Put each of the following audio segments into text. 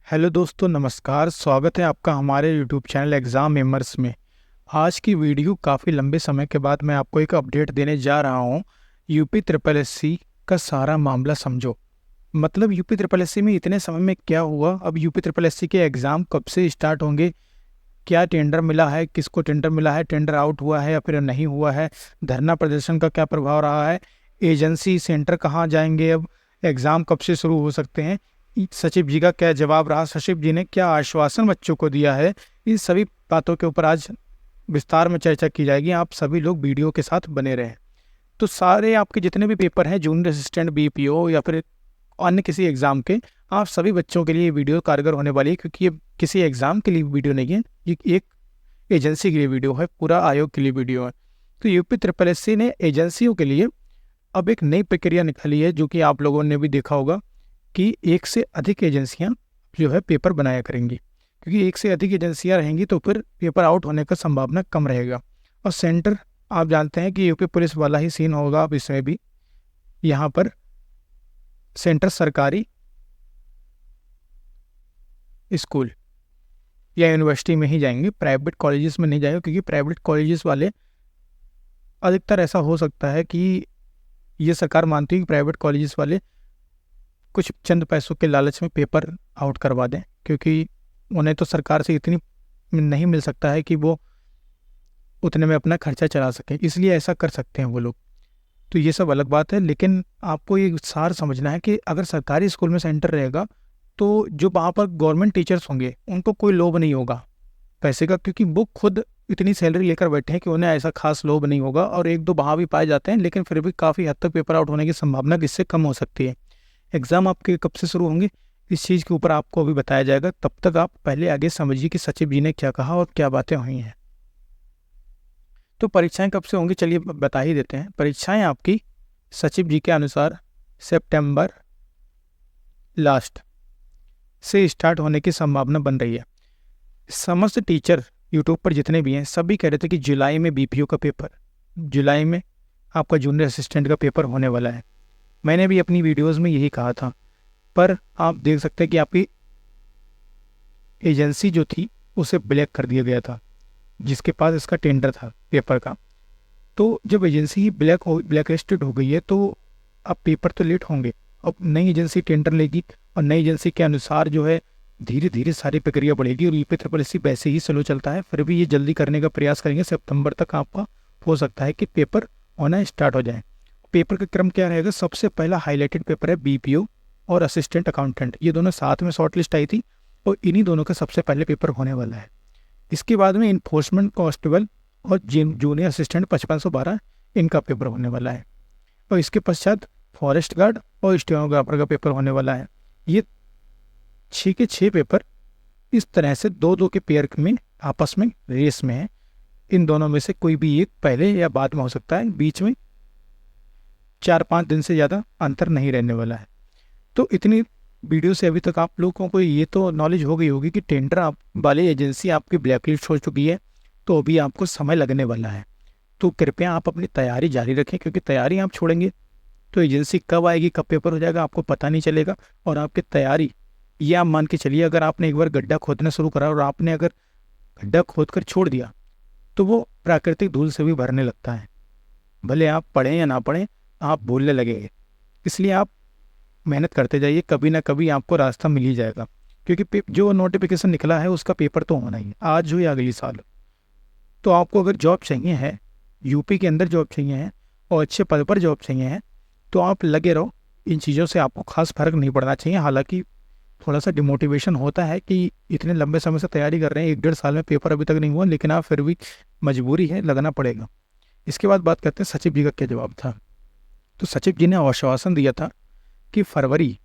Hello दोस्तों, नमस्कार। स्वागत है आपका हमारे यूट्यूब चैनल एग्ज़ाम मेमर्स में। आज की वीडियो काफ़ी लंबे समय के बाद मैं आपको एक अपडेट देने जा रहा हूँ। यूपी ट्रिपल एससी का सारा मामला समझो। मतलब यूपी ट्रिपल एससी में इतने समय में क्या हुआ, अब यूपी ट्रिपल एससी के एग्ज़ाम कब से स्टार्ट होंगे, क्या टेंडर मिला है, किसको टेंडर मिला है, टेंडर आउट हुआ है या फिर नहीं हुआ है, धरना प्रदर्शन का क्या प्रभाव रहा है, एजेंसी सेंटर कहाँ जाएंगे, अब एग्ज़ाम कब से शुरू हो सकते हैं, सचिव जी का क्या जवाब रहा, सचिव जी ने क्या आश्वासन बच्चों को दिया है। इन सभी बातों के ऊपर आज विस्तार में चर्चा की जाएगी। आप सभी लोग वीडियो के साथ बने रहें। तो सारे आपके जितने भी पेपर हैं, जूनियर असिस्टेंट, बीपीओ या फिर अन्य किसी एग्ज़ाम के, आप सभी बच्चों के लिए ये वीडियो कारगर होने वाली है, क्योंकि ये किसी एग्ज़ाम के लिए वीडियो नहीं है, ये एक एजेंसी के लिए वीडियो है, पूरा आयोग के लिए वीडियो है। तो यूपी ट्रिपल एससी ने एजेंसियों के लिए अब एक नई प्रक्रिया निकाली है, जो कि आप लोगों ने भी देखा होगा कि एक से अधिक एजेंसियां जो है पेपर बनाया करेंगी, क्योंकि एक से अधिक एजेंसियां रहेंगी तो फिर पेपर आउट होने का संभावना कम रहेगा। और सेंटर आप जानते हैं कि यूपी पुलिस वाला ही सीन होगा अब इसमें भी। यहाँ पर सेंटर सरकारी स्कूल या यूनिवर्सिटी में ही जाएंगे, प्राइवेट कॉलेजेस में नहीं जाएंगे, क्योंकि प्राइवेट कॉलेजेस वाले अधिकतर ऐसा हो सकता है कि ये सरकार मानती है कि प्राइवेट कॉलेजेस वाले कुछ चंद पैसों के लालच में पेपर आउट करवा दें, क्योंकि उन्हें तो सरकार से इतनी नहीं मिल सकता है कि वो उतने में अपना खर्चा चला सकें, इसलिए ऐसा कर सकते हैं वो लोग। तो ये सब अलग बात है, लेकिन आपको ये सार समझना है कि अगर सरकारी स्कूल में सेंटर रहेगा तो जो वहाँ पर गवर्नमेंट टीचर्स होंगे उनको कोई लोभ नहीं होगा पैसे का, क्योंकि वो खुद इतनी सैलरी लेकर बैठे हैं कि उन्हें ऐसा खास लोभ नहीं होगा। और एक दो वहाँ भी पाए जाते हैं, लेकिन फिर भी काफ़ी हद तक पेपर आउट होने की संभावना इससे कम हो सकती है। एग्ज़ाम आपके कब से शुरू होंगे इस चीज़ के ऊपर आपको अभी बताया जाएगा। तब तक आप पहले आगे समझिए कि सचिव जी ने क्या कहा और क्या बातें हुई हैं। तो परीक्षाएं कब से होंगी, चलिए बता ही देते हैं। परीक्षाएं आपकी सचिव जी के अनुसार सितंबर लास्ट से स्टार्ट होने की संभावना बन रही है। समस्त टीचर यूट्यूब पर जितने भी हैं सभी कह रहे थे कि जुलाई में बीपीओ का पेपर, जुलाई में आपका जूनियर असिस्टेंट का पेपर होने वाला है। मैंने भी अपनी वीडियोस में यही कहा था, पर आप देख सकते हैं कि आपकी एजेंसी जो थी उसे ब्लैक कर दिया गया था, जिसके पास इसका टेंडर था पेपर का। तो जब एजेंसी ही ब्लैक लिस्टेड हो गई है तो अब पेपर तो लेट होंगे। अब नई एजेंसी टेंडर लेगी और नई एजेंसी के अनुसार जो है धीरे धीरे सारी प्रक्रिया बढ़ेगी। और यूपी ट्रिपल एससी वैसे ही स्लो चलता है, फिर भी ये जल्दी करने का प्रयास करेंगे। सितंबर तक आपका हो सकता है कि पेपर होना स्टार्ट हो जाए। पेपर का क्रम क्या रहेगा, सबसे पहला हाईलाइटेड पेपर है बीपीओ और असिस्टेंट अकाउंटेंट, ये दोनों साथ में शॉर्ट लिस्ट आई थी और इन्हीं दोनों का सबसे पहले पेपर होने वाला है। इसके बाद में इन्फोर्समेंट कांस्टेबल और जूनियर असिस्टेंट 5512 इनका पेपर होने वाला है। और इसके पश्चात फॉरेस्ट गार्ड और स्टेनोग्राफर का पेपर होने वाला है। ये 6 के 6 पेपर इस तरह से दो दो के पेयर में आपस में रेस में है। इन दोनों में से कोई भी एक पहले या बाद में हो सकता है, बीच में 4-5 दिन से ज़्यादा अंतर नहीं रहने वाला है। तो इतनी वीडियो से अभी तक आप लोगों को ये तो नॉलेज हो गई होगी कि टेंडर आप वाली एजेंसी आपकी ब्लैकलिस्ट हो चुकी है, तो अभी आपको समय लगने वाला है। तो कृपया आप अपनी तैयारी जारी रखें, क्योंकि तैयारी आप छोड़ेंगे तो एजेंसी कब आएगी, कब पेपर हो जाएगा, आपको पता नहीं चलेगा। और आपकी तैयारी, ये आप मान के चलिए, अगर आपने एक बार गड्ढा खोदना शुरू करा और आपने अगर गड्ढा खोद कर छोड़ दिया तो वो प्राकृतिक धूल से भी भरने लगता है। भले आप पढ़ें या ना पढ़ें, आप भूलने लगेंगे। इसलिए आप मेहनत करते जाइए, कभी ना कभी आपको रास्ता मिल ही जाएगा। क्योंकि जो नोटिफिकेशन निकला है उसका पेपर तो होना ही है, आज हो या अगले साल। तो आपको अगर जॉब चाहिए है, यूपी के अंदर जॉब चाहिए है और अच्छे पद पर जॉब चाहिए है, तो आप लगे रहो। इन चीज़ों से आपको खास फर्क नहीं पड़ना चाहिए। हालांकि थोड़ा सा डिमोटिवेशन होता है कि इतने लंबे समय से तैयारी कर रहे हैं, 1-1.5 साल में पेपर अभी तक नहीं हुआ, लेकिन आप फिर भी मजबूरी है, लगना पड़ेगा। इसके बाद बात करते हैं सचिव जी का क्या जवाब था। तो सचिव जी ने आश्वासन दिया था कि फरवरी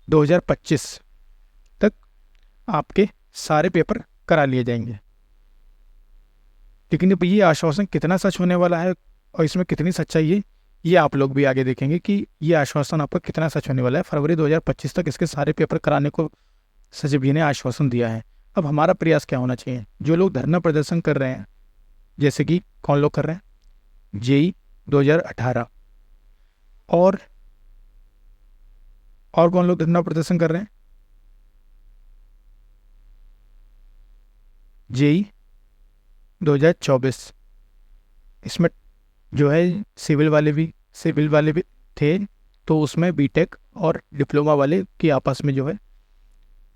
2025 तक आपके सारे पेपर करा लिए जाएंगे। लेकिन अब ये आश्वासन कितना सच होने वाला है और इसमें कितनी सच्चाई है, ये आप लोग भी आगे देखेंगे कि ये आश्वासन आपका कितना सच होने वाला है। फरवरी 2025 तक इसके सारे पेपर कराने को सचिव जी ने आश्वासन दिया है। अब हमारा प्रयास क्या होना चाहिए, जो लोग धरना प्रदर्शन कर रहे हैं, जैसे कि कौन लोग कर रहे हैं, जेई 2018 और और कौन लोग धरना प्रदर्शन कर रहे हैं? जेई 2024, इसमें जो है सिविल वाले भी थे, तो उसमें बीटेक और डिप्लोमा वाले की आपस में जो है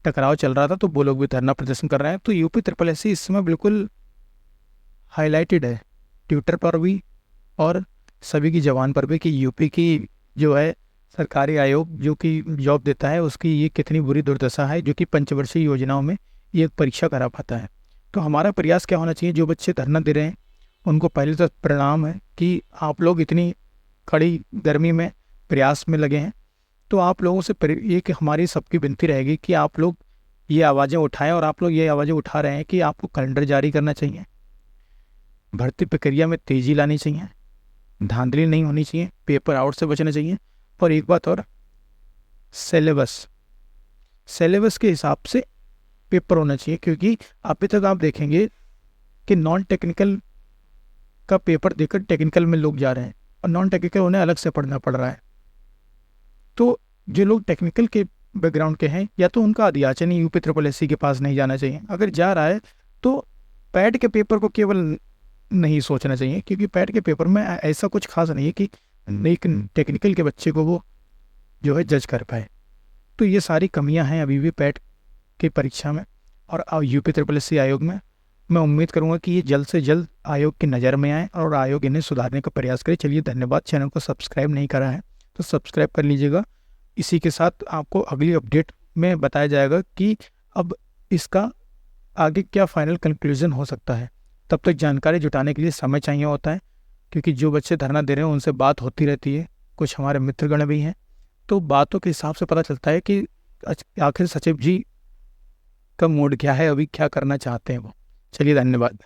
टकराव चल रहा था, तो वो लोग भी धरना प्रदर्शन कर रहे हैं। तो यूपी ट्रिपल एस इस समय बिल्कुल हाईलाइटेड है ट्विटर पर भी और सभी की जबान पर भी कि यूपी की जो है सरकारी आयोग जो कि जॉब देता है उसकी ये कितनी बुरी दुर्दशा है, जो कि पंचवर्षीय योजनाओं में ये एक परीक्षा करा पाता है। तो हमारा प्रयास क्या होना चाहिए, जो बच्चे धरना दे रहे हैं उनको पहले तो प्रणाम है कि आप लोग इतनी कड़ी गर्मी में प्रयास में लगे हैं। तो आप लोगों से ये कि हमारी सबकी विनती रहेगी कि आप लोग ये आवाज़ें उठाएं, और आप लोग ये आवाज़ें उठा रहे हैं कि आपको कैलेंडर जारी करना चाहिए, भर्ती प्रक्रिया में तेज़ी लानी चाहिए, धांधली नहीं होनी चाहिए, पेपर आउट से बचना चाहिए। और एक बात और, सिलेबस के हिसाब से पेपर होना चाहिए, क्योंकि अभी तक आप देखेंगे कि नॉन टेक्निकल का पेपर देकर टेक्निकल में लोग जा रहे हैं और नॉन टेक्निकल उन्हें अलग से पढ़ना पड़ रहा है। तो जो लोग टेक्निकल के बैकग्राउंड के हैं या तो उनका अधियाचन ही यूपी ट्रिपल एस सी के पास नहीं जाना चाहिए, अगर जा रहा है तो पैट के पेपर को केवल नहीं सोचना चाहिए, क्योंकि पैट के पेपर में ऐसा कुछ खास नहीं है कि एक टेक्निकल के बच्चे को वो जो है जज कर पाए। तो ये सारी कमियां हैं अभी भी पैट की परीक्षा में और यूपी ट्रिपल एस सी आयोग में। मैं उम्मीद करूंगा कि ये जल्द से जल्द आयोग की नज़र में आए और आयोग इन्हें सुधारने का प्रयास करे। चलिए धन्यवाद। चैनल को सब्सक्राइब नहीं करा है तो सब्सक्राइब कर लीजिएगा। इसी के साथ आपको अगली अपडेट में बताया जाएगा कि अब इसका आगे क्या फाइनल कंक्लूजन हो सकता है। तब तक जानकारी जुटाने के लिए समय चाहिए होता है, क्योंकि जो बच्चे धरना दे रहे हैं उनसे बात होती रहती है, कुछ हमारे मित्रगण भी हैं, तो बातों के हिसाब से पता चलता है कि आखिर सचिव जी का मूड क्या है, अभी क्या करना चाहते हैं वो। चलिए धन्यवाद।